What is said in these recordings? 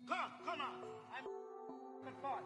Come on. I'm fun.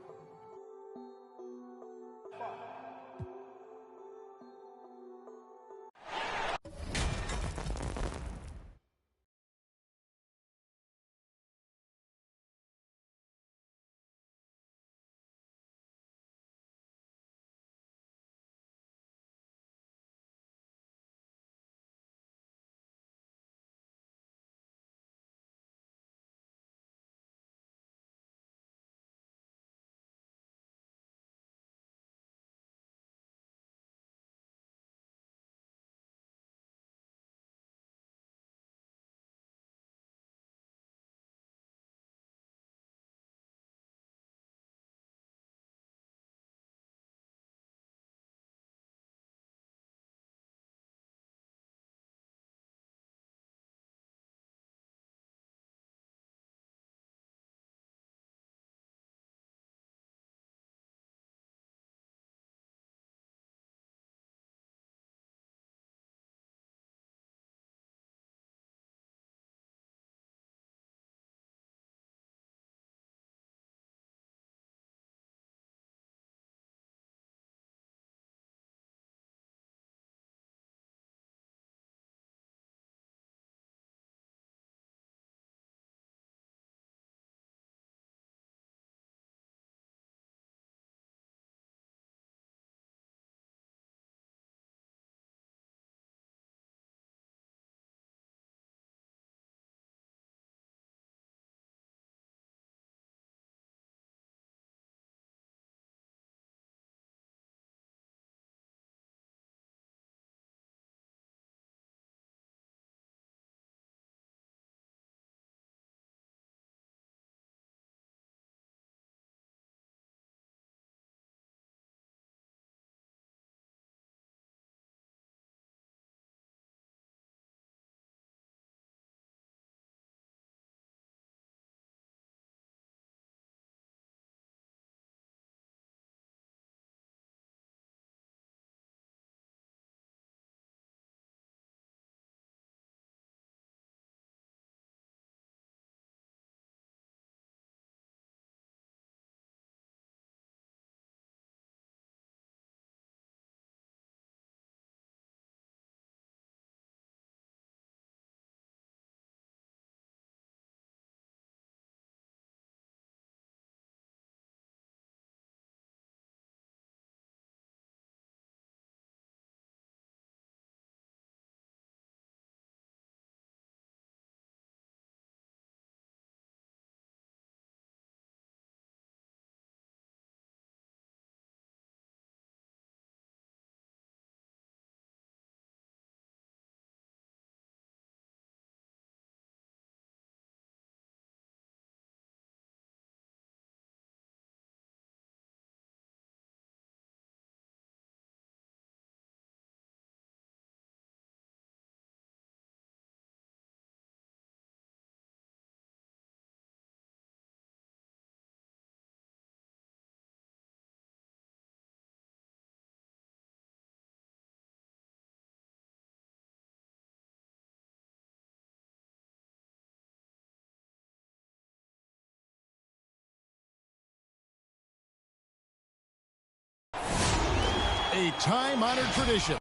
A time-honored tradition.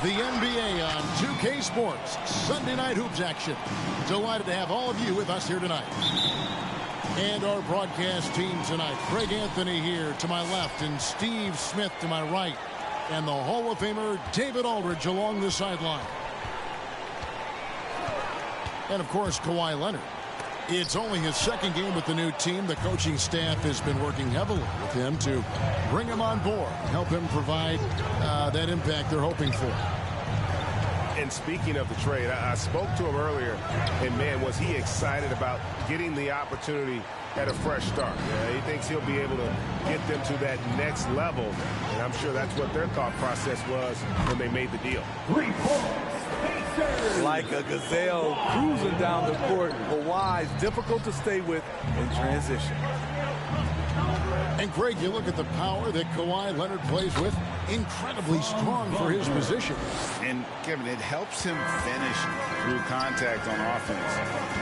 The NBA on 2K Sports, Sunday Night Hoops action. Delighted to have all of you with us here tonight. And our broadcast team tonight, Craig Anthony here to my left and Steve Smith to my right. And the Hall of Famer David Aldridge along the sideline. And of course, Kawhi Leonard. It's only his second game with the new team. The coaching staff has been working heavily with him to bring him on board, help him provide that impact they're hoping for. And speaking of the trade, I spoke to him earlier, and man, was he excited about getting the opportunity at a fresh start. He thinks he'll be able to get them to that next level, and I'm sure that's what their thought process was when they made the deal. 3 points. Like a gazelle cruising down the court, Kawhi's difficult to stay with in transition. And Greg, you look at the power that Kawhi Leonard plays with, incredibly strong for his position. And Kevin, it helps him finish through contact on offense,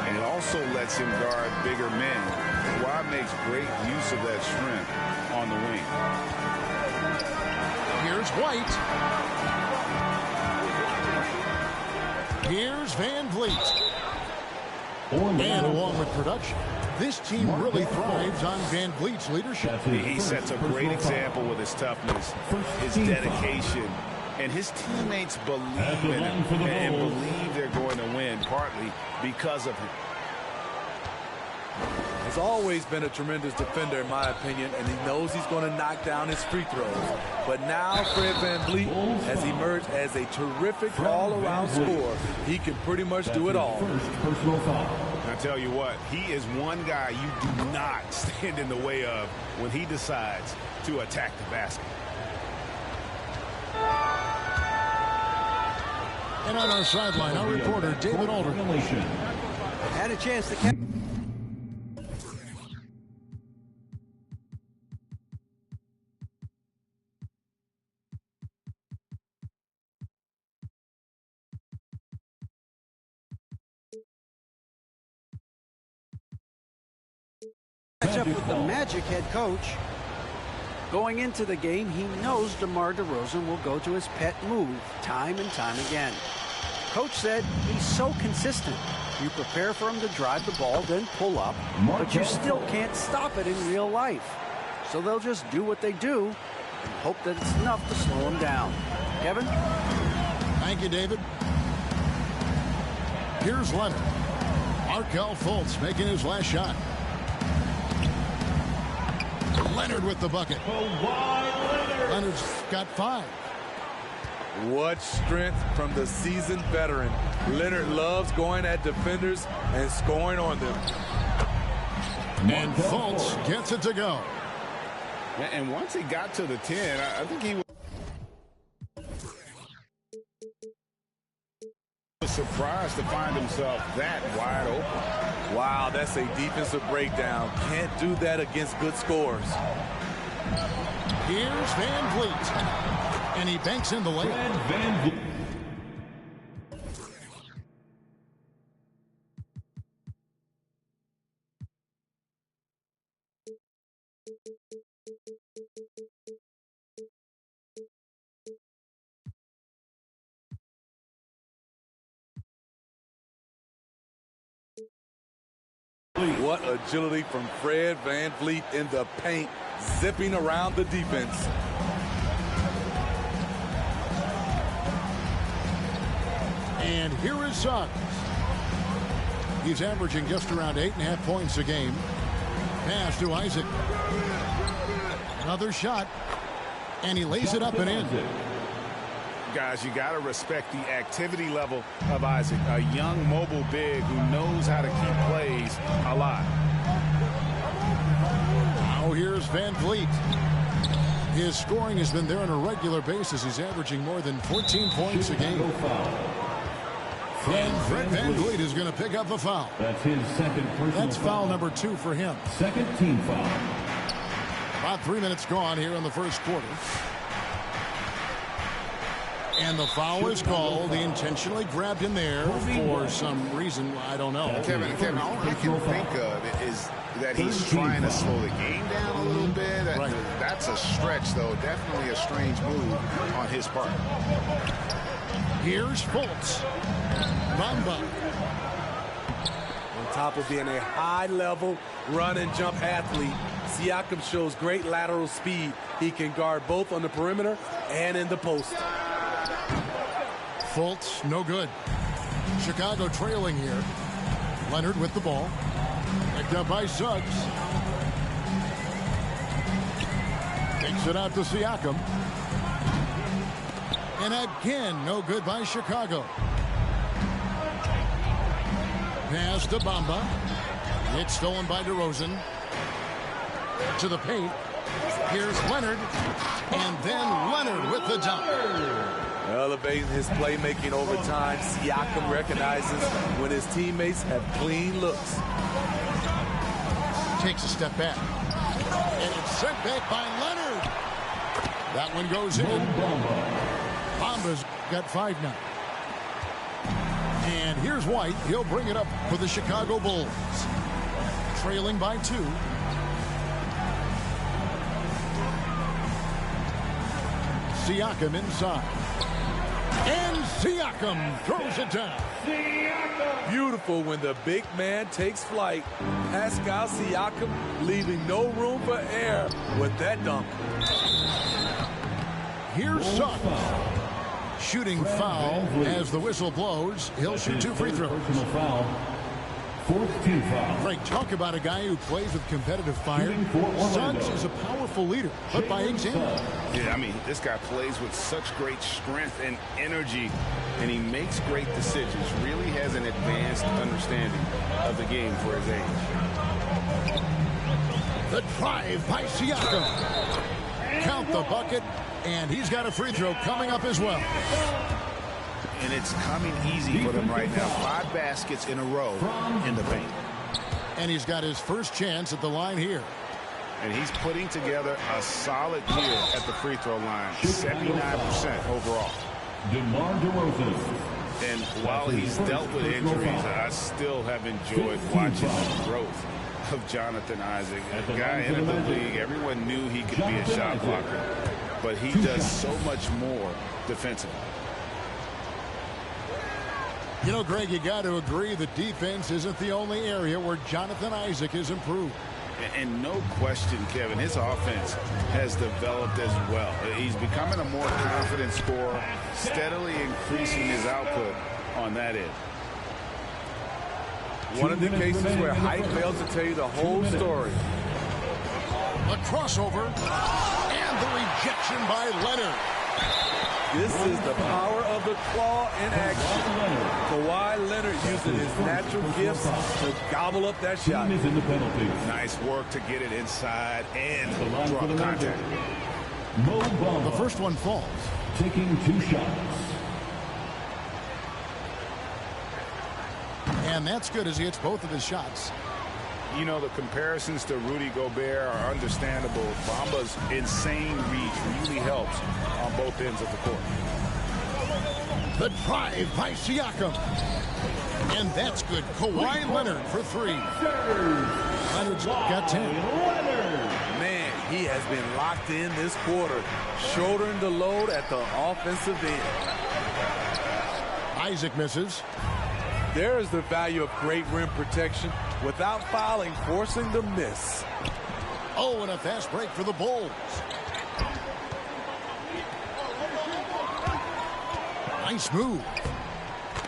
and it also lets him guard bigger men. Kawhi makes great use of that strength on the wing. Here's White. Here's Van Vliet. And along with production, this team really thrives on Van Vliet's leadership. He sets a great example with his toughness, his dedication, and his teammates believe in him and believe they're going to win, partly because of him. Has always been a tremendous defender, in my opinion, and he knows he's going to knock down his free throws. But now Fred VanVleet has emerged as a terrific all-around scorer. He can pretty much do it all. I tell you what, he is one guy you do not stand in the way of when he decides to attack the basket. And on our sideline, our reporter, David Aldridge. Had a chance to catch. Up with the Magic head coach. Going into the game, he knows DeMar DeRozan will go to his pet move time and time again. Coach said he's so consistent. You prepare for him to drive the ball, then pull up, but you still can't stop it in real life. So they'll just do what they do and hope that it's enough to slow him down. Kevin? Thank you, David. Here's Leonard. Markelle Fultz making his last shot. Leonard with the bucket. Leonard's got 5. What strength from the seasoned veteran. Leonard loves going at defenders and scoring on them. And Fultz gets it to go. And once he got to the 10, I think he was surprised to find himself that wide open. Wow, that's a defensive breakdown. Can't do that against good scores. Here's Van Vliet. And he banks in the layup. What agility from Fred VanVleet in the paint, zipping around the defense. And here is Suggs. He's averaging just around 8.5 points a game. Pass to Isaac. Another shot. And he lays it up and in. Guys, you got to respect the activity level of Isaac, a young mobile big who knows how to keep plays alive. Now here's Van Vliet. His scoring has been there on a regular basis. He's averaging more than 14 points a game. And Fred VanVleet is going to pick up a foul. That's his second personal That's foul number 2 for him. Second team foul. About 3 minutes gone here in the first quarter. And the foul is called. He intentionally grabbed him there for some reason. I don't know. Kevin, all I can think of is that he's trying to slow the game down a little bit. Right. That's a stretch, though. Definitely a strange move on his part. Here's Fultz. Bamba. On top of being a high-level run and jump athlete, Siakam shows great lateral speed. He can guard both on the perimeter and in the post. Fultz, no good. Chicago trailing here. Leonard with the ball. Picked up by Suggs. Takes it out to Siakam. And again, no good by Chicago. Pass to Bamba. It's stolen by DeRozan. To the paint. Here's Leonard. And then Leonard with the dunk. Elevating his playmaking over time, Siakam recognizes when his teammates have clean looks. Takes a step back. And it's sent back by Leonard. That one goes in. Bamba's got 5 now. And here's White. He'll bring it up for the Chicago Bulls. Trailing by 2. Siakam inside. And Siakam throws it down. Beautiful when the big man takes flight. Pascal Siakam leaving no room for error with that dunk. Here's Suggs. Shooting foul as the whistle blows. He'll shoot 2 free throws. Fourth team foul. Frank, talk about a guy who plays with competitive fire. Suggs is a powerful leader, but by example. Yeah, I mean, this guy plays with such great strength and energy, and he makes great decisions. Really has an advanced understanding of the game for his age. The drive by Siakam. Count the bucket, and he's got a free throw coming up as well. And it's coming easy for them right now. 5 baskets in a row in the paint. And he's got his first chance at the line here. And he's putting together a solid year at the free throw line. 79% overall. DeMar DeRozan. And while he's dealt with injuries, I still have enjoyed watching the growth of Jonathan Isaac. A guy into the league, everyone knew he could be a shot blocker. But he does so much more defensively. You know, Greg, you got to agree that defense isn't the only area where Jonathan Isaac has improved. And no question, Kevin, his offense has developed as well. He's becoming a more confident scorer, steadily increasing his output on that end. One of the cases where height fails to tell you the whole story. A crossover, and the rejection by Leonard. This is the power of the claw in action. Kawhi Leonard using his natural gifts to gobble up that shot. Team is in the penalty. Nice work to get it inside and draw the contact. Mo Bamba. The first one falls. Taking 2 shots. And that's good as he hits both of his shots. You know, the comparisons to Rudy Gobert are understandable. Bamba's insane reach really helps on both ends of the court. The drive by Siakam. And that's good. Kawhi Leonard for 3. Leonard's got 10. Man, he has been locked in this quarter, shouldering the load at the offensive end. Isaac misses. There is the value of great rim protection without fouling, forcing the miss. Oh, and a fast break for the Bulls. Nice move.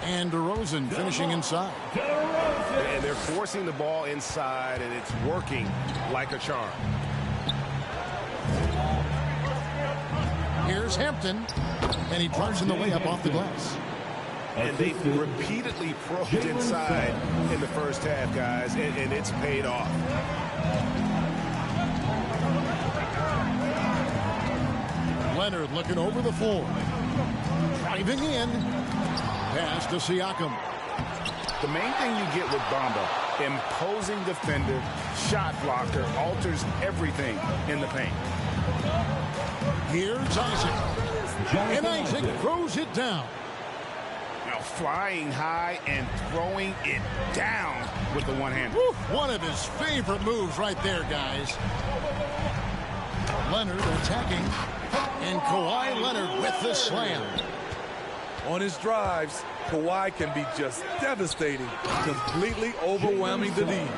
And DeRozan finishing inside. And they're forcing the ball inside, and it's working like a charm. Here's Hampton. And he drives in the layup off the glass. And they repeatedly probed inside in the first half, guys, and it's paid off. Leonard looking over the floor. Driving in. Pass to Siakam. The main thing you get with Bamba, imposing defender, shot blocker, alters everything in the paint. Here's Isaac. And Isaac throws it down. Now flying high and throwing it down with the one hand. One of his favorite moves right there, guys. Leonard attacking. And Kawhi Leonard with the slam. On his drives, Kawhi can be just devastating, completely overwhelming the lead.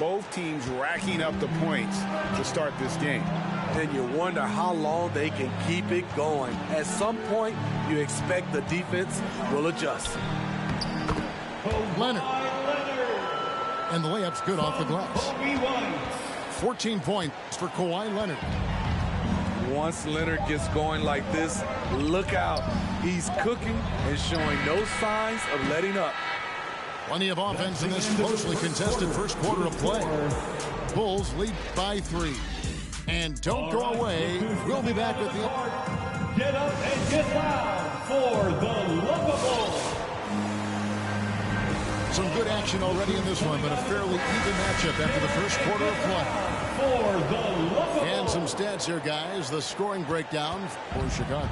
Both teams racking up the points to start this game. And you wonder how long they can keep it going. At some point, you expect the defense will adjust. Leonard. And the layup's good off the glass. 14 points for Kawhi Leonard. Once Leonard gets going like this, look out. He's cooking and showing no signs of letting up. Plenty of offense in this closely contested first quarter of play. Bulls lead by 3. And don't go away. We'll be back with the... Get up and get loud for the Lovable. Some good action already in this one, but a fairly even matchup after the first quarter of play. For the Lovable. And some stats here, guys. The scoring breakdown for Chicago.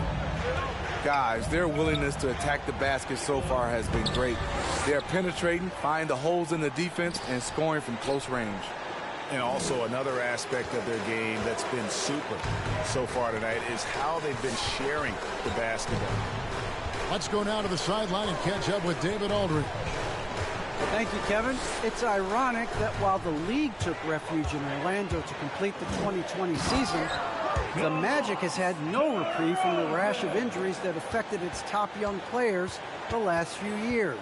Guys, their willingness to attack the basket so far has been great. They're penetrating, finding the holes in the defense, and scoring from close range. And also another aspect of their game that's been super so far tonight is how they've been sharing the basketball. Let's go now to the sideline and catch up with David Aldridge. Thank you, Kevin. It's ironic that while the league took refuge in Orlando to complete the 2020 season, the Magic has had no reprieve from the rash of injuries that affected its top young players the last few years.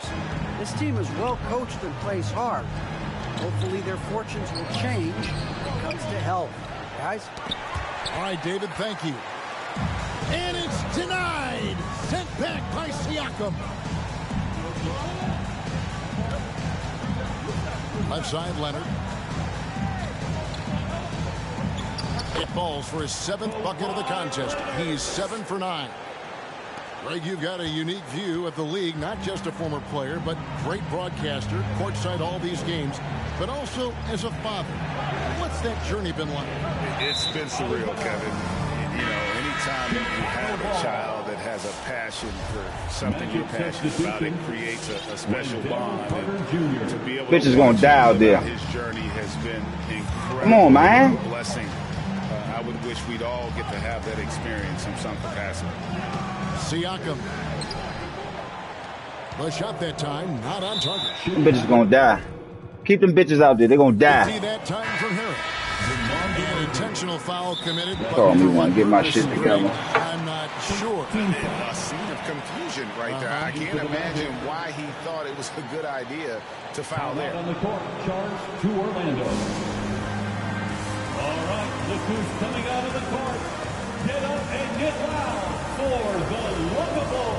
This team is well coached and plays hard. Hopefully their fortunes will change when it comes to health. Guys? All right, David, thank you. And it's denied. Sent back by Siakam. Left side, Leonard. It falls for his 7th bucket of the contest. He's 7 for 9. Greg, you've got a unique view of the league, not just a former player, but great broadcaster, courtside all these games, but also as a father. What's that journey been like? It's been surreal, Kevin. You know, anytime you have a child that has a passion for something you're passionate about, it creates a special bond. And to be able Bitch is gonna die out there. His journey has been incredible. Come on, man. Blessing. I would wish we'd all get to have that experience in some capacity. Siakam. The shot that time, not on target. Them bitches gonna die. Keep them bitches out there. They're gonna die. See that time from Harris. An intentional foul committed. Call me one. Get my shit together. I'm not sure. A scene of confusion right there. I can't imagine why he thought it was a good idea to foul there. On the court, charge to Orlando. All right, look who's coming out of the court. Get up and get loud for the Lovable.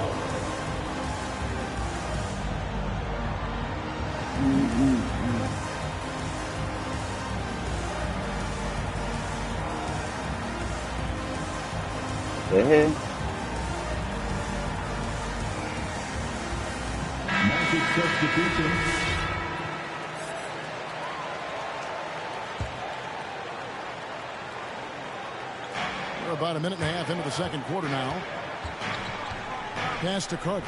Yeah. Magic substitution. We're about a minute and a half into the second quarter now. Pass to Carter.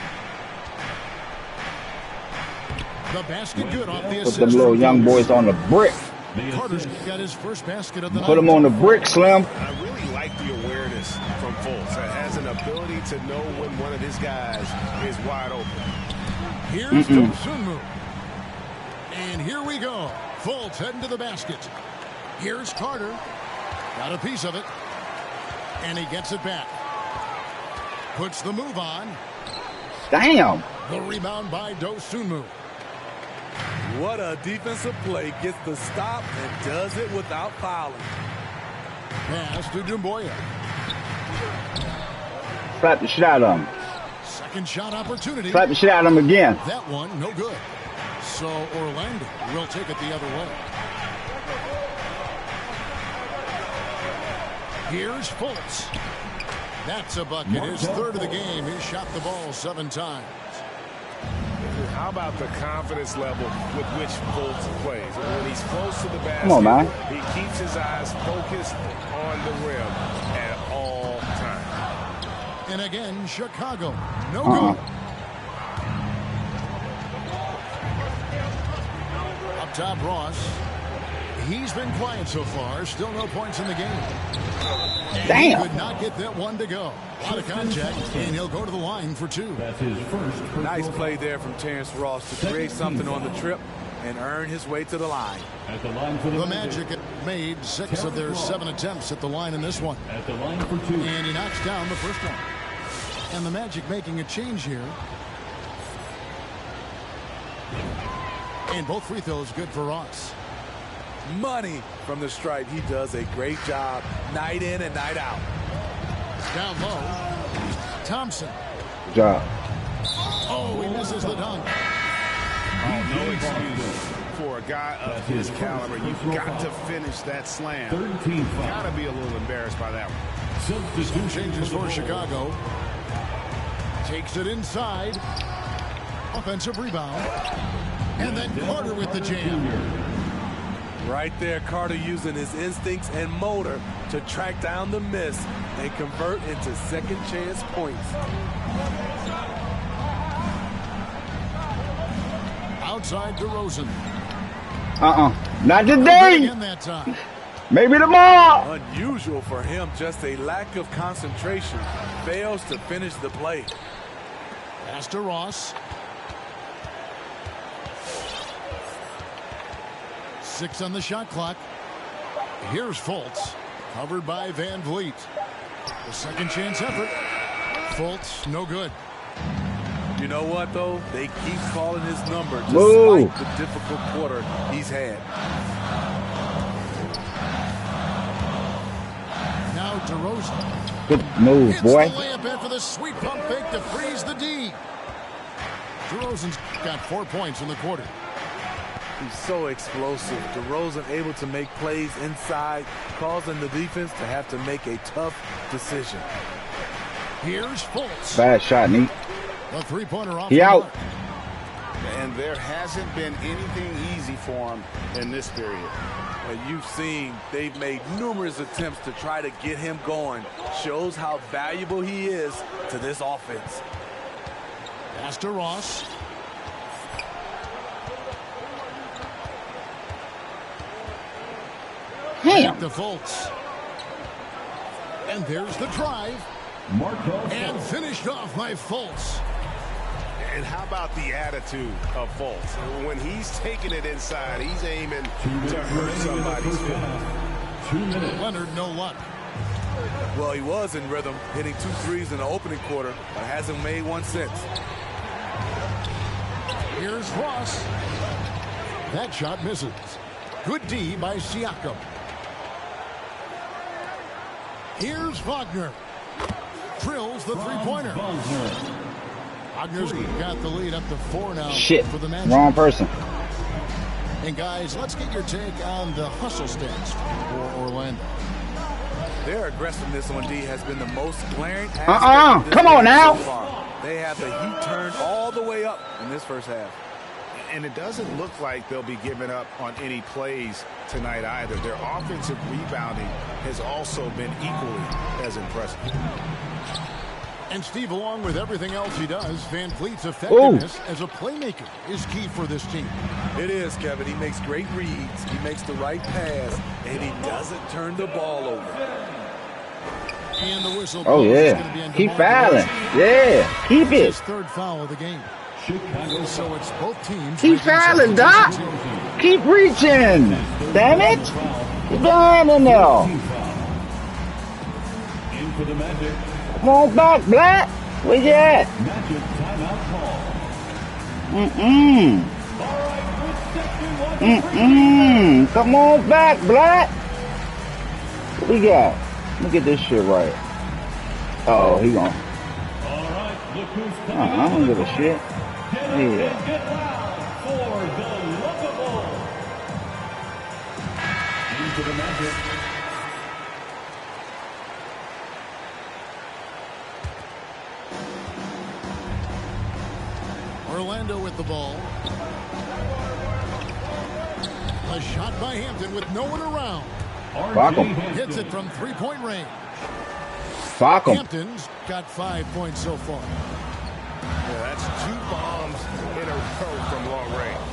The basket good off the assist. Put them little young boys on the brick. Carter's got his first basket of the night. Put them on the brick, Slim. I really like the awareness from Fultz. Has an ability to know when one of his guys is wide open. Here's Dosunmu. And here we go. Fultz heading to the basket. Here's Carter. Got a piece of it. And he gets it back. Puts the move on. Damn. The rebound by Dosunmu. What a defensive play. Gets the stop and does it without fouling. Pass to Doumbouya. Slap the shit out of him. Second shot opportunity. Slap the shit out of him again. That one, no good. So Orlando will take it the other way. Here's Fultz. That's a bucket. His third of the game. He shot the ball 7 times. How about the confidence level with which Fultz plays? When he's close to the basket, Come on, man. he keeps his eyes focused on the rim at all times. And again, Chicago. No good. Up top, Ross. He's been quiet so far. Still no points in the game. And Damn. he could not get that one to go. A lot of contact, and he'll go to the line for 2. That's his first. Nice play there from Terrence Ross to create something on the trip and earn his way to the line. At the line for The Magic made 6 of their 7 attempts at the line in this one. At the line for 2. And he knocks down the first one. And the Magic making a change here. And both free throws good for Ross. Money from the stripe. He does a great job night in and night out. Down low. Thompson. Good job. Oh, he misses the dunk. Oh, no excuse for a guy of his caliber. You've got to finish that slam. Got to be a little embarrassed by that one. Some changes for Chicago. Takes it inside. Offensive rebound. And then Carter with the jam. Right there, Carter using his instincts and motor to track down the miss and convert into second chance points. Outside DeRozan. Not today. Again that time. Maybe tomorrow. Unusual for him, just a lack of concentration. Fails to finish the play. Pass to Ross. 6 on the shot clock. Here's Fultz. Covered by Van Vliet. The second chance effort. Fultz, no good. You know what, though? They keep calling his number despite Move. the difficult quarter he's had. Now DeRozan. Good move, Hits boy. the layup in for the sweet pump fake to freeze the D. DeRozan's got 4 points in the quarter. He's so explosive. DeRozan able to make plays inside, causing the defense to have to make a tough decision. Here's Fultz. Bad shot, Neat. The three-pointer off. He the out. mark. And there hasn't been anything easy for him in this period. And you've seen they've made numerous attempts to try to get him going. Shows how valuable he is to this offense. Pass to Ross. Damn. The Fultz. And there's the drive. And finished off by Fultz. And how about the attitude of Fultz? When he's taking it inside, he's aiming to hurt somebody's feelings. Leonard, no luck. Well, he was in rhythm, hitting 2 threes in the opening quarter, but hasn't made one since. Here's Ross. That shot misses. Good D by Siakam. Here's Wagner. Drills the three-pointer. Wagner's got the lead up to 4 now. Shit. For the Magic. Wrong person. And guys, let's get your take on the hustle stats for Orlando. Their aggressiveness on D has been the most glaring aspect of this Come on game now. so far. They have the heat turned all the way up in this first half. And it doesn't look like they'll be giving up on any plays tonight either. Their offensive rebounding has also been equally as impressive. And Steve, along with everything else he does, Van Vliet's effectiveness as a playmaker is key for this team. It is, Kevin. He makes great reads. He makes the right pass, and he doesn't turn the ball over. And the whistle. Oh, yeah. Keep fouling. Yeah. Keep it. His 3rd foul of the game. So it's both teams. Keep fouling, Doc. Keep reaching. Damn it. Keep down in there. For the Magic, Come on back, Black. Where you at? Magic timeout call. Come on back, Black. What we got? Let me get this shit right. Uh-oh, he gone. All right, look who's coming I don't give a shit. Get Yeah. loud for the Lookable. Into the Magic. Orlando with the ball. A shot by Hampton with no one around. Fuck him. Hits it from 3-point range. Fuck him. Hampton's got 5 points so far. Yeah, that's 2 bombs in a row from long range.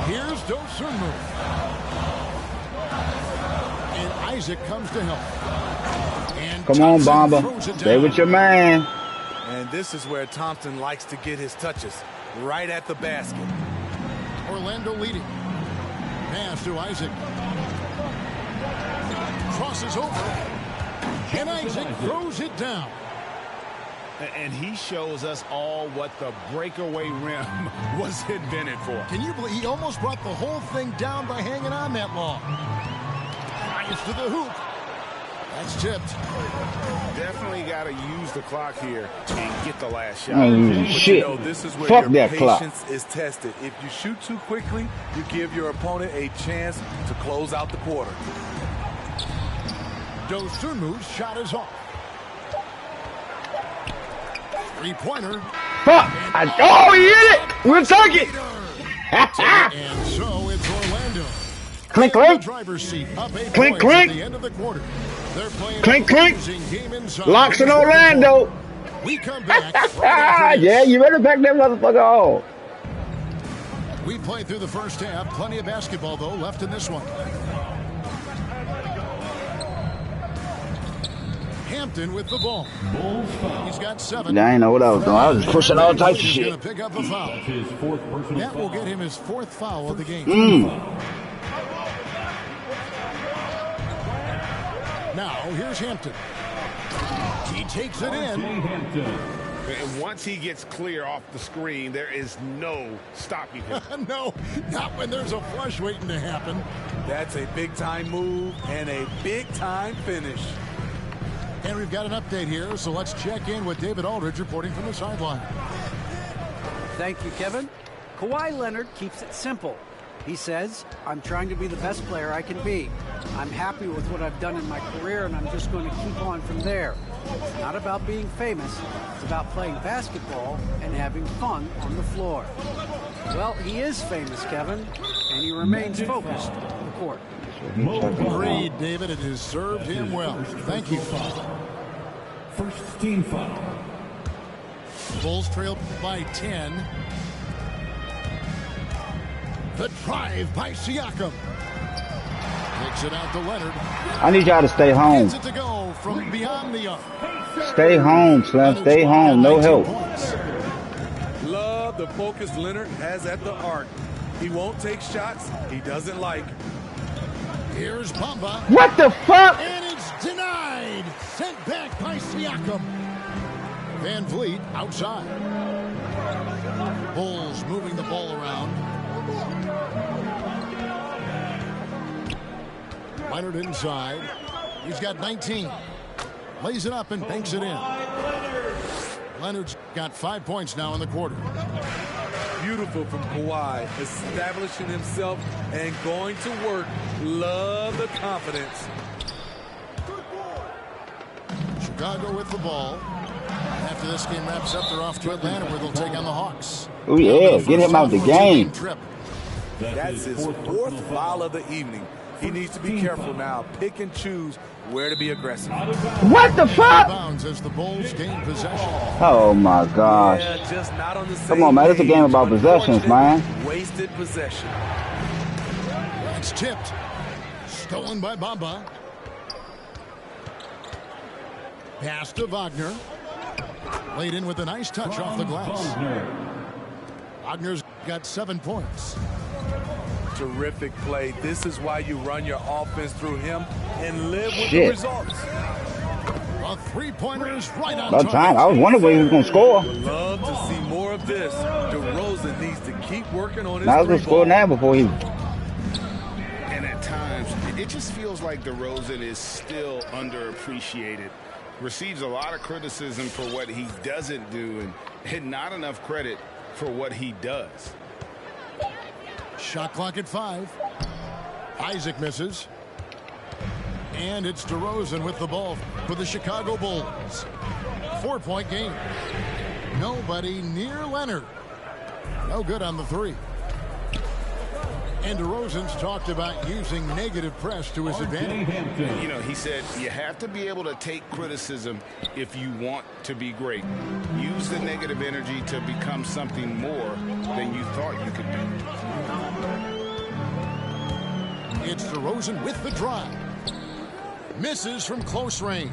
Here's Dosunmu. And Isaac comes to help. And Come on, Thompson Bamba. throws it Stay down. with your man. And this is where Thompson likes to get his touches, right at the basket. Orlando leading. Pass to Isaac. Crosses over. And Isaac throws it down. And he shows us all what the breakaway rim was invented for. Can you believe he almost brought the whole thing down by hanging on that long? Drives to the hoop. That's tipped. Definitely got to use the clock here and get the last shot. Shit. You know, this is where Fuck your that patience clock. is tested. If you shoot too quickly, you give your opponent a chance to close out the quarter. Dosunmu's shot is off. Three-pointer. Fuck! Oh, he hit it! We'll take it! And so it's Orlando. Clink, The clink. driver's seat up 8 Clink, points clink. at the end of the quarter. They're playing Clink, a clink. losing game inside. Locks in Orlando. We come back right after this. Yeah, you better back that motherfucker off. We played through the first half. Plenty of basketball, though, left in this one. Hampton with the ball. He's got 7. I ain't know what I was doing. I was just pushing all types of He's shit. going to pick up the foul. His fourth personal That will foul. get him his 4th foul of the game. Now, here's Hampton. He takes it in. Hampton. And once he gets clear off the screen, there is no stopping him. No, not when there's a flush waiting to happen. That's a big-time move and a big-time finish. And we've got an update here, so let's check in with David Aldridge reporting from the sideline. Thank you, Kevin. Kawhi Leonard keeps it simple. He says, I'm trying to be the best player I can be. I'm happy with what I've done in my career, and I'm just going to keep on from there. It's not about being famous. It's about playing basketball and having fun on the floor. Well, he is famous, Kevin, and he remains focused on the court. Agreed, David. It has served him well. Thank you. First team foul. Bulls trail by 10. The drive by Siakam. Takes it out to Leonard. I need y'all to stay home. Gets it to go from beyond the arc. Stay home, Slim. Stay home. No help. Love the focus Leonard has at the arc. He won't take shots he doesn't like. Here's Bamba. What the fuck? And it's denied. Sent back by Siakam. Van Vliet outside. Bulls moving the ball around. Leonard inside. He's got 19. Lays it up and banks it in. Leonard's got 5 points now in the quarter. Beautiful from Kawhi, establishing himself and going to work. Love the confidence. Chicago with the ball. After this game wraps up, they're off to Atlanta where they'll take on the Hawks. Oh, yeah. Get him out the game. Trip. That's his 4th foul of the evening. He needs to be careful now. Pick and choose where to be aggressive. What the fuck? Bounds as the Bulls gain possession. Oh, my gosh. Yeah, just not on the same Come on, man. It's a game about page. possessions, man. Wasted possession. It's tipped. Stolen by Bamba. Pass to Wagner. Laid in with a nice touch off the glass. Wagner's got 7 points. Terrific play. This is why you run your offense through him and live with the Shit. results. A three-pointer is right on About time. target. I was wondering where he was going to score. Would love to see more of this. DeRozan needs to keep working on his Now I was going to score now before he... And at times, it just feels like DeRozan is still underappreciated. Receives a lot of criticism for what he doesn't do and not enough credit for what he does. Shot clock at 5. Isaac misses. And it's DeRozan with the ball for the Chicago Bulls. 4-point game. Nobody near Leonard. No good on the 3. And DeRozan's talked about using negative press to his advantage. You know, he said you have to be able to take criticism if you want to be great. Use the negative energy to become something more than you thought you could be. It's DeRozan with the drive. Misses from close range.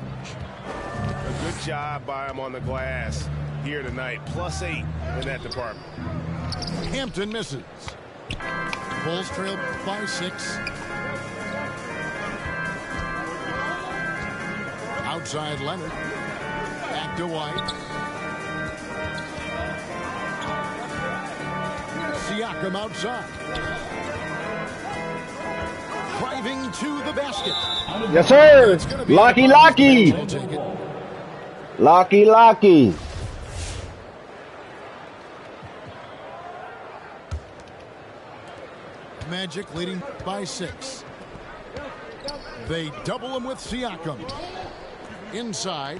A good job by him on the glass here tonight. +8 in that department. Hampton misses. Bulls trail by 6. Outside Leonard. Back to White. Siakam outside. Driving to the basket. Yes, sir. Locky. Locky. Magic leading by 6. They double him with Siakam. Inside.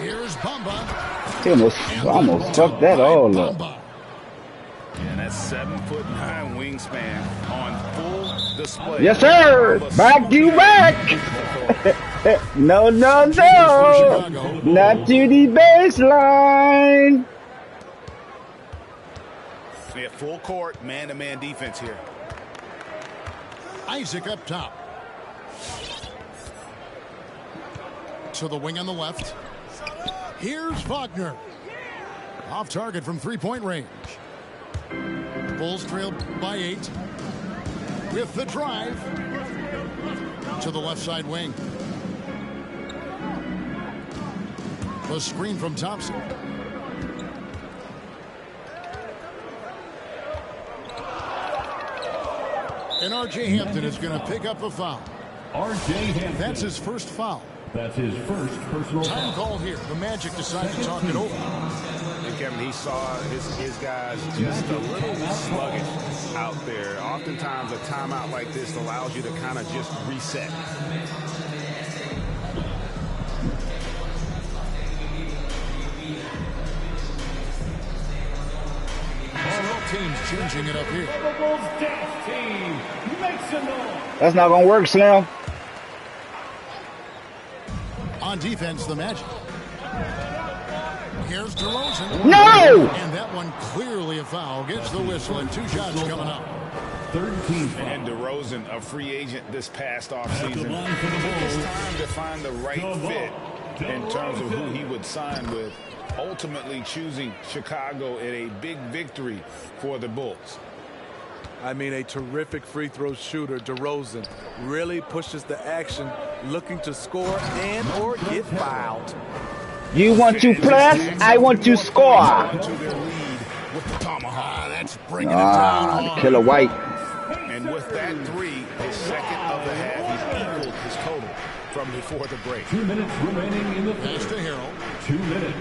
Here's Bamba. He almost fucked that all up. And that's 7'9" wingspan on full display. Yes, sir. Back you back. No. Not to the baseline. Yeah, full court, man-to-man defense here. Isaac up top. To the wing on the left. Here's Wagner. Off target from three-point range. Bulls trail by 8. With the drive. To the left side wing. The screen from Thompson. And R.J. Hampton is going to pick up a foul. R.J. Hampton. That's his first foul. That's his first personal Time foul. call here. The Magic decide to talk it over. And Kevin, he saw his guys just a little sluggish out there. Oftentimes, a timeout like this allows you to kind of just reset. Both teams changing it up here. Dance team makes a noise. That's not gonna work, Slim. On defense, the Magic. Here's DeRozan. No! And that one clearly a foul. Gets the whistle and 2 shots coming up. 13 foul. And DeRozan, a free agent this past offseason, At the line for the took his Bulls, time to find the right fit in terms of who he would sign with, ultimately choosing Chicago in a big victory for the Bulls. I mean, a terrific free throw shooter, DeRozan, really pushes the action, looking to score and or get fouled. You want to press? I want to score. To their lead with the tomahawk. That's bringing it down hard. Killer White. And with that 3, his second of the half, he's equaled his total from before the break. 2 minutes remaining in the Pass first. to Harrell. 2 minutes.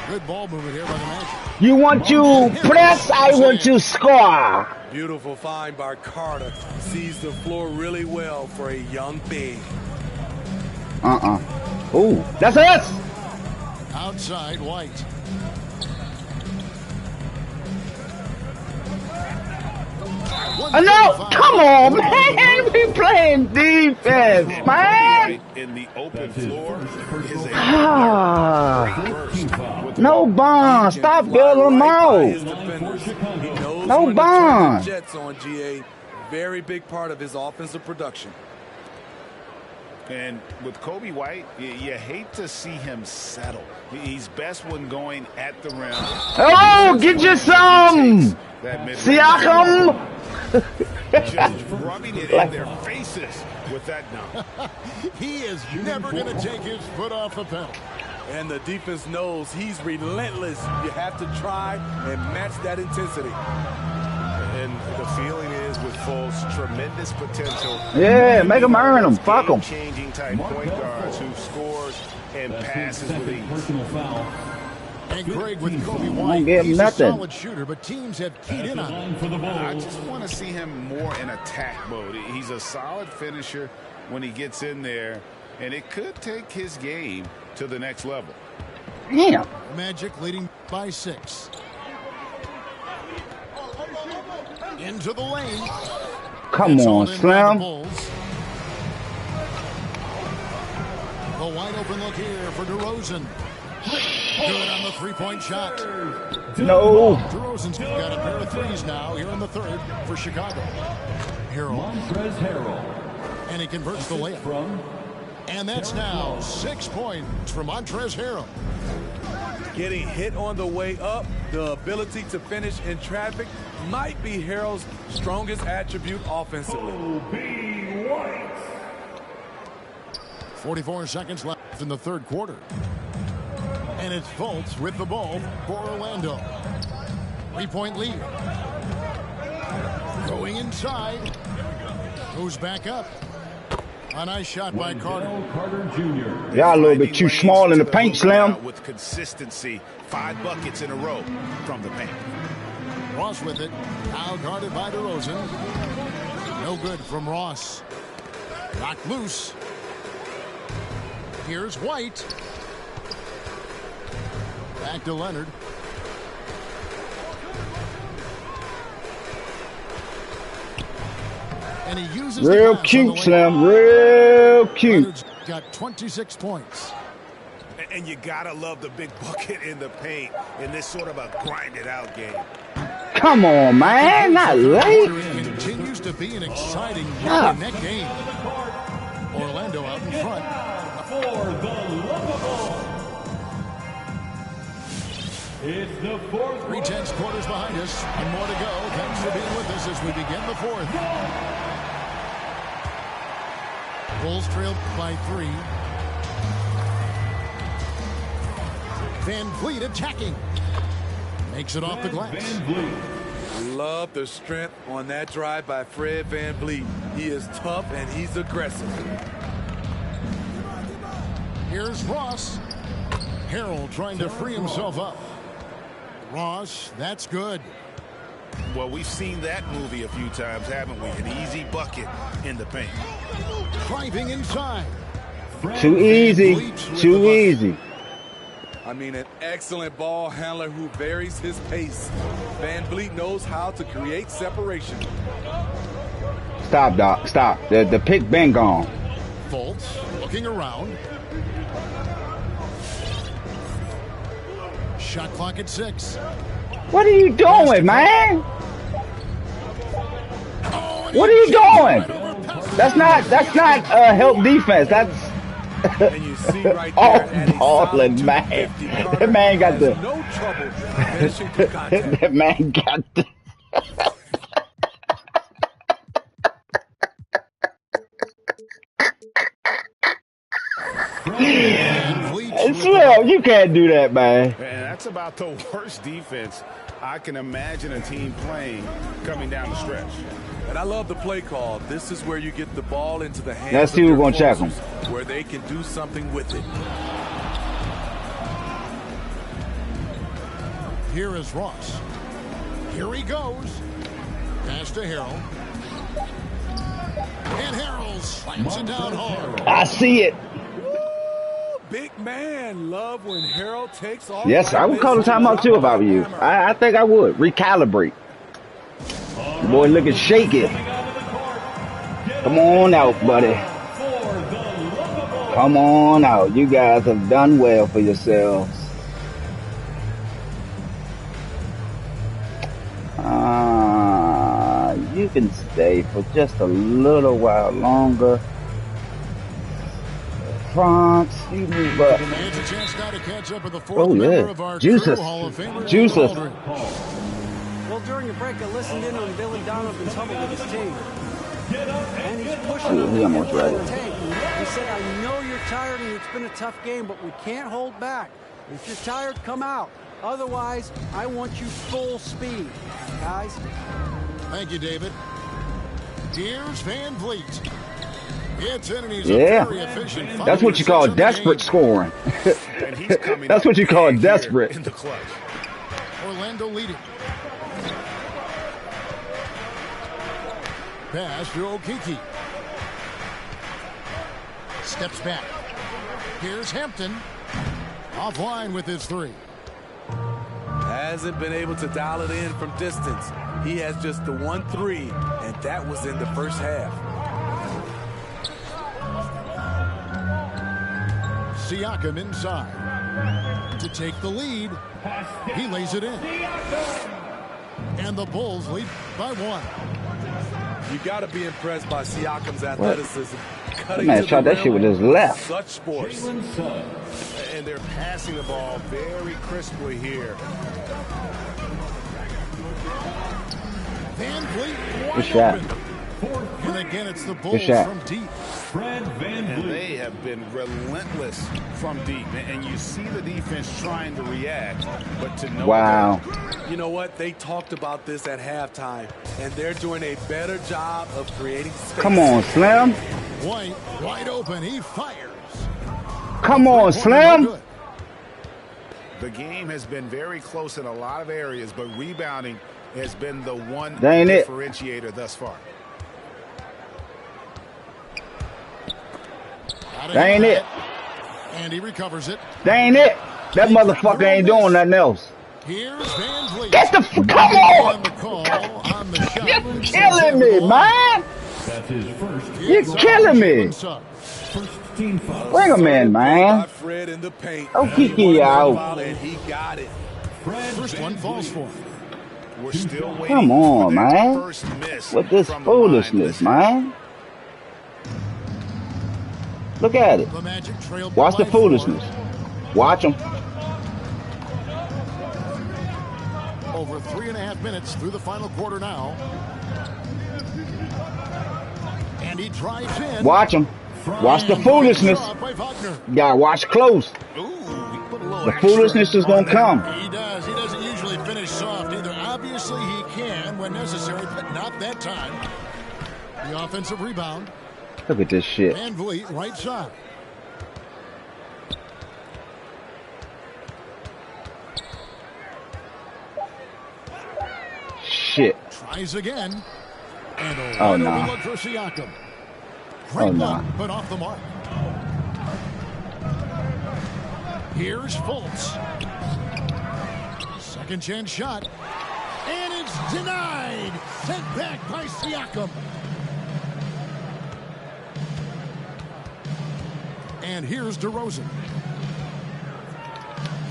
Good ball movement here by the Magic. You want to press? I want to score. Beautiful find by Carter. Sees the floor really well for a young big. Ooh, that's us. Outside, White. No, come on, man. We playing defense, man. In the open floor is a No bond. Stop bailing them out. No bond. Jets on GA. Very big part of his offensive production. And with Kobe White, you hate to see him settle. He's best when going at the rim. Oh, get you some. Siakam. Just rubbing it in their faces with that dunk. He is never going to take his foot off the pedal. And the defense knows he's relentless. You have to try and match that intensity. And the feeling is with Fultz, tremendous potential. Yeah, make him earn them. Fuck him. Changing type point guards who scores and passes with ease. Personal foul. And Greg with Kobe White, get he's nothing. a solid shooter, but teams have keyed in on him. For the I Bulls. just want to see him more in attack mode. He's a solid finisher when he gets in there, and it could take his game to the next level. Damn. Magic leading by 6. Into the lane. Come It's on, all in by the Slim. Bulls. The wide open look here for DeRozan. Good on the three-point shot. No. DeRozan's got a pair of threes now here in the third for Chicago. Harrell, Montrezl Harrell. and he converts the layup. From And that's now 6 points from Montrezl Harrell. Getting hit on the way up, the ability to finish in traffic might be Harrell's strongest attribute offensively. Kobe White. 44 seconds left in the third quarter. And it's Fultz with the ball for Orlando. 3-point lead. Going inside. Goes back up. A nice shot by Carter. Y'all a little bit too small in the paint, Slim. With consistency, 5 buckets in a row from the paint. Ross with it. Now guarded by DeRozan. No good from Ross. Knocked loose. Here's White. Back to Leonard. And he uses real cute, Slim. Real cute. Leonard's got 26 points. And you gotta love the big bucket in the paint in this sort of a grinded out game. Come on, man. Not late. It continues to be an exciting neck game. Orlando out in front. For the Locables. It's the fourth. 3/10 quarters behind us. And more to go. Thanks for being with us as we begin the fourth. Bulls trail by 3. Van Vliet attacking. Makes it off the glass. Love the strength on that drive by Fred VanVleet. He is tough and he's aggressive. Here's Ross. Harrell trying to free himself up. Ross, that's good. Well, we've seen that movie a few times, haven't we? An easy bucket in the paint. Driving inside. Too easy. Too easy. I mean, an excellent ball handler who varies his pace. VanVleet knows how to create separation. Stop, Doc. Stop. The pick been gone. Fultz looking around. Shot clock at 6. What are you doing, man? What are you doing? That's not help defense. That's And you see right there, balling, man. That man got the no trouble finishing through contact. that man got the Slim, you can't do that, man. And that's about the worst defense I can imagine a team playing coming down the stretch. And I love the play call. This is where you get the ball into the hands Let's see of who's their gonna check 'em. closers, where they can do something with it. Here is Ross. Here he goes. Pass to Harrell. And Harrell slams it down hard. I see it. Big man, love when Harrell takes off. Yes, I would call a timeout too if I were you. I think I would. Recalibrate. The boy looking shaky. Come on out, buddy. Come on out. You guys have done well for yourselves. You can stay for just a little while longer. France, you move up. It's a chance now to catch up with the fourth Oh, member yeah. of our Juice crew, us. Hall of Famer, Juice David us. Aldridge. Well, during the break, I listened in on Billy Donovan's huddle with his team. And he's pushing He them almost to ready. the tank. He said, I know you're tired and it's been a tough game, but we can't hold back. If you're tired, come out. Otherwise, I want you full speed. Guys. Thank you, David. Here's Van Vliet. It's in and he's Yeah. a very efficient That's what you call 5 of the desperate game. scoring. And he's coming That's up what you call big here desperate. in the clutch. Orlando leading. Pass to Okeke. Steps back. Here's Hampton. Offline with his 3. Hasn't been able to dial it in from distance. He has just the 1-3, and that was in the first half. Siakam inside to take the lead. He lays it in. And the Bulls lead by 1. You got to be impressed by Siakam's athleticism. That man shot that shit with his left. Such force. And they're passing the ball very crisply here. Van Vliet Good wide shot. open. And again, it's the Bulls shot. from deep. Fred VanVleet. And they have been relentless from deep. And you see the defense trying to react, but to no Wow. You know what? They talked about this at halftime, and they're doing a better job of creating space. Come on, Slim. White wide open. He fires. Come on, Slim. The game has been very close in a lot of areas, but rebounding has been the one That ain't it. differentiator thus far. That ain't it. And he recovers it. That ain't it. That motherfucker ain't doing nothing else. Here's VanVleet. Get the come on! The call on the shot. You're killing me, man. That's his first. You're killing me. First team foul. Bring him in, man. Got Fred in the paint. Oh, Kiki out. And he got it. Fred First one falls for him. We're still waiting Come on, for that man. first miss With this from the line. foolishness, man. Look at it. The Magic trailed Watch the by 4. foolishness. Watch him. Over 3.5 minutes through the final quarter now. And he drives in. Watch him. Watch the foolishness. By Wagner. You gotta watch close. Ooh, he put a little The extra foolishness is gonna on that. come. He does. He doesn't usually finish soft either. Obviously, he can when necessary, but not that time. The offensive rebound. Look at this shit. VanVleet, right side. Shit. Tries again. And a Oh, wide nah. open look for Siakam. Great Oh, nah. look, but off the mark. Here's Fultz. Second chance shot. And it's denied. Sent back by Siakam. And here's DeRozan.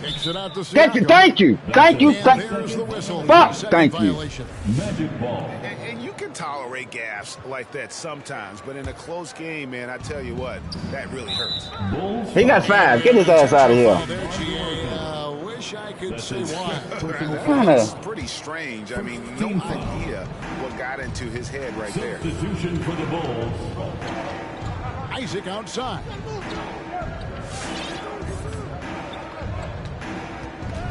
Kicks it out to Siakam. Thank you. And there's the whistle. Fuck, Second thank you. violation. Magic ball. And you can tolerate gaffes like that sometimes, but in a close game, man, I tell you what, that really hurts. Bulls. He got 5. Get his ass out of here. Oh, there, GA. Wish I could say why. That's pretty strange. I mean, no idea what got into his head right there. Substitution for the Bulls. Isaac outside.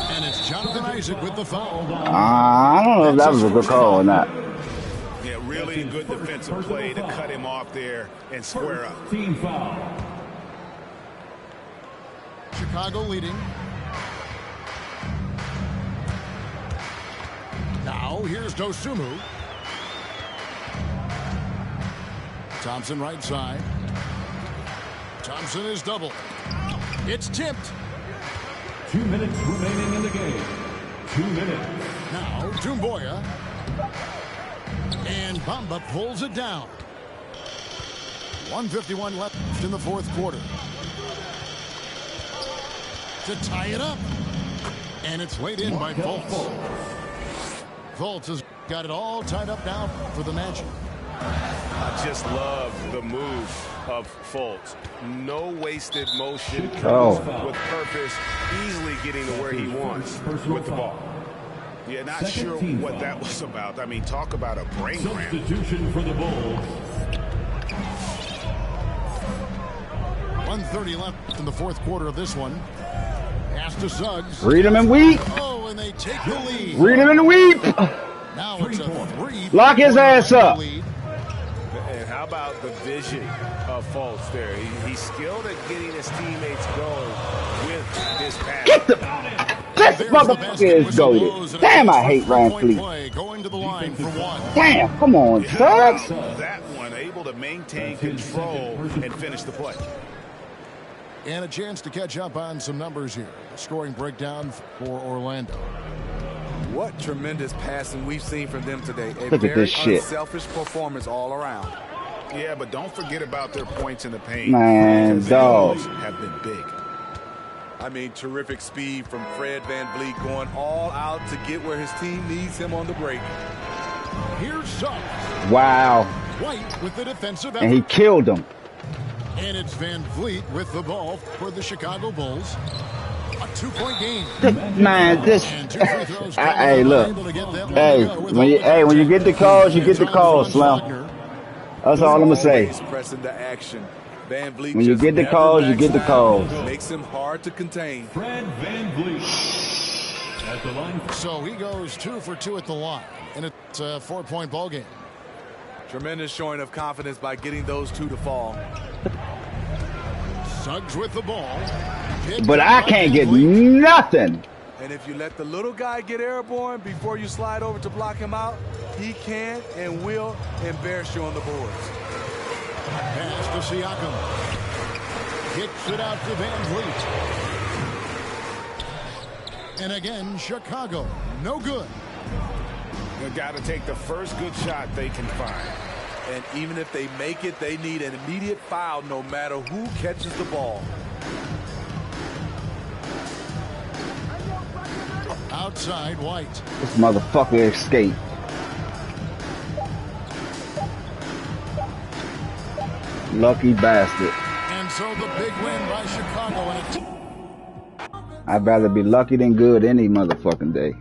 And it's Jonathan Isaac with the foul. I don't know if that was a good call or not. Yeah, really good defensive play to cut him off there and square up. Team foul. Chicago leading. Now here's Dosunmu. Thompson right side. Thompson is doubled. It's tipped. 2 minutes remaining in the game. 2 minutes. Now Doumbouya. And Bamba pulls it down. 1:51 left in the fourth quarter. To tie it up. And it's laid in by Fultz. Fultz has got it all tied up now for the Magic. I just love the move of Fultz. No wasted motion. Oh. With purpose, easily getting to where he wants with the ball. Yeah, not sure what that was about. I mean, talk about a brain cramp. Substitution for the Bulls. 1:30 left in the fourth quarter of this one. Pass to Suggs. Read him and weep. Oh, and they take the lead. Read him and weep. Now it's a 3. Lock his ass up. Lead. And how about the vision of Fultz there? He's skilled at getting his teammates going with his pass. Get the. This motherfucker is goated. Damn, I hate Ryan Fleet. Going to the line for one. Damn, come on, Suggs. That one able to maintain control and finish the play. And a chance to catch up on some numbers here. The scoring breakdown for Orlando. What tremendous passing we've seen from them today. A Look at very this shit. unselfish performance all around. Yeah, but don't forget about their points in the paint. Man, because dog. those have been big. I mean, terrific speed from Fred VanVleet going all out to get where his team needs him on the break. Here's Suggs. Wow. White with the defensive And he effort. killed him. And it's VanVleet with the ball for the Chicago Bulls. A 2-point game. Man, this. And 2 free throws. Hey, look. Able to get that one Hey, to go with when you all the get the calls, you get the calls, Slim. Wagner. That's all I'm gonna say. Pressing the action. Van Vliet When you get the calls, you get the calls. Makes him hard to contain. Fred Van Vliet at the line. So he goes 2 for 2 at the line, and it's a 4-point ball game. Tremendous showing of confidence by getting those 2 to fall. Suggs with the ball. But I can't get nothing. And if you let the little guy get airborne before you slide over to block him out, he can and will embarrass you on the boards. Pass to Siakam. Kicks it out to Van Vliet. And again, Chicago. No good. They've got to take the first good shot they can find. And even if they make it, they need an immediate foul no matter who catches the ball. Outside, White. This motherfucker escaped. Lucky bastard. And so the big win by Chicago. I'd rather be lucky than good any motherfucking day.